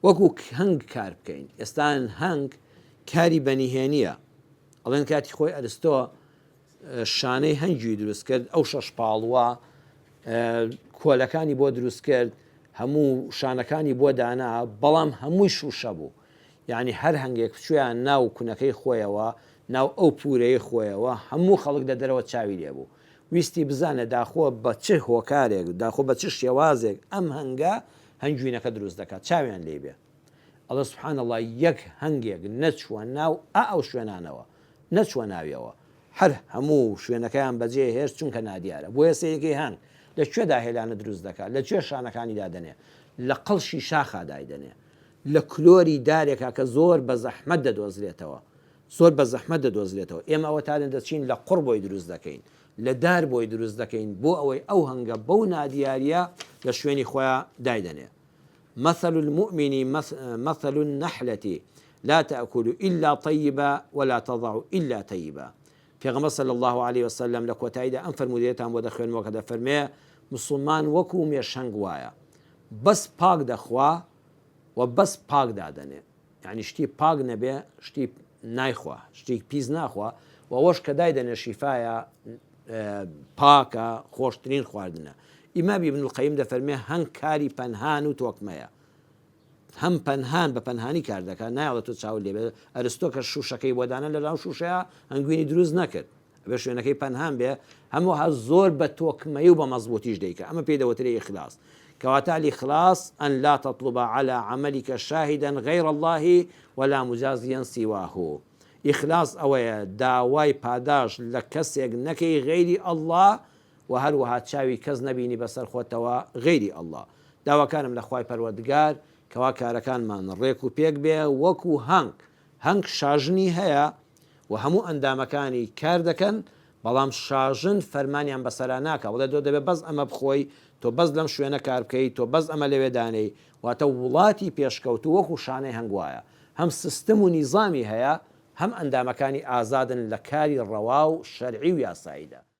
وەکو هەنگ کار بکەین. ئێستان هەنگ کاری بەنیهێنیە. ئەڵێن کاتی خۆی ئەرستۆ شانەی هەنگی دروست کرد، ئەو شەش پاڵوە کۆلەکانی بۆ دروست کرد، هەموو شانەکانی بۆ دانا، بەڵام هەمووی شوشە بوو. یعنی هەر هەنگێک بچویان ناو کونەکەی خۆیەوە، ناو ئەو پورەیە خۆیەوە، هەموو خەڵک لە دەرەوە چاوی لێ بوو. ویستی بزانە داخۆ بە چ هۆکارێک، داخۆ بە چ شێوازێک ئەم هەنگە هەنگوینەکە دروست دەکات، چاویان لێ بێ. ئەڵێ سوبحان الله یەک هەنگێک نەچووە ناو ئەو شوێنانەوە، نەچووە ناویەوە، هەر هەموو شوێنەکەیان بەجێ هێرش چونکە نادیارە. بۆ ێسەیەکی هەنگ لەکوێدا هێلانە دروست دەکات، لەکوێ شانەکانی دادەنێ، لە قەڵشی شاخا دایدەنێ، لە کلۆری دارێکا کە زۆر بە زەحمەت دەدۆزرێتەوە، زۆر بە زەحمەت دەدۆزرێتەوە. ئێمە ئەوە تا دەچین لە قوڕ بۆی دروست دەکەین، لە دار بۆی دروست دەکەین، بۆ ئەوەی ئەو هەنگە بەو نادیاریە لە شوێنی خۆیان دایدەنێ. مثل المؤمن مثل النحلة لا تأكل إلا طيبا ولا تضع إلا طيبا. پێغەمبەر صلی الله عليه وسلم لە کۆتاییدا ئەم فەرمودەیەتان بۆ دەخوێنمەوە کە دەفەرمێ مسلمان وەکو مێشەنگ وایە، بەس پاک دەخوا و بەس پاک دادەنێ. یعنی شتی پاک نەبێ، شتی نایخوا، شتی پیس ناخوا، و ئەوەش کە دایدەنێ شیفایە، پاکە، خۆشترین خواردنە. ئیمام ابن القەیم دەفەرمێ هەنگ کاری پەنهان و تۆکمەیە، هەم پەنهان بە پەنهانی کار دەکات، نایڵێت تۆ چاو لێ بێ. ئەرستۆ کە شوشەکەی بۆدانە لە لاو شوشەیە هەنگوینی دروست نەکرد، بێ شوێنەکەی پەنهان بێ، هەمووها زۆر بە تۆکمەی و بە مەزبوطیش دەیکە. ئەمە پێی دەوترێ ئیخلاص. کەواتە الإخلاص أن لا تطلب على عملك شاهدا غير الله ولا مجازيا سواه. إخلاص ئەوەیە داوای پاداش لە کەسێک نەکەی غەیری الله، و هەروەها چاوی کەس نەبینی بەسەر خۆتەوە غەیری الله. داواکانم لە خوای پەروەردگار کەوا کارەکانمان ڕێک و پێک بێ وەکو هەنگ شاژنی هەیە و هەموو ئەندامەکانی کار دەکەن، بەڵام شاژن فەرمانیان بەسەرا ناکە، وڵێ تۆ دەبێت بەس ئەمە بخۆی، تۆ بەس لەم شوێنە کار بکەیت، تۆ بەس ئەمە لەوێ دانەی. واتە وڵاتی پێشکەوت وەکو شانەی هەنگوایە، هەم سیستم و نیزامی هەیە، هەم ئەندامەکانی ئازادن لە کاری ڕەوا و شەرعی و یاساییدا.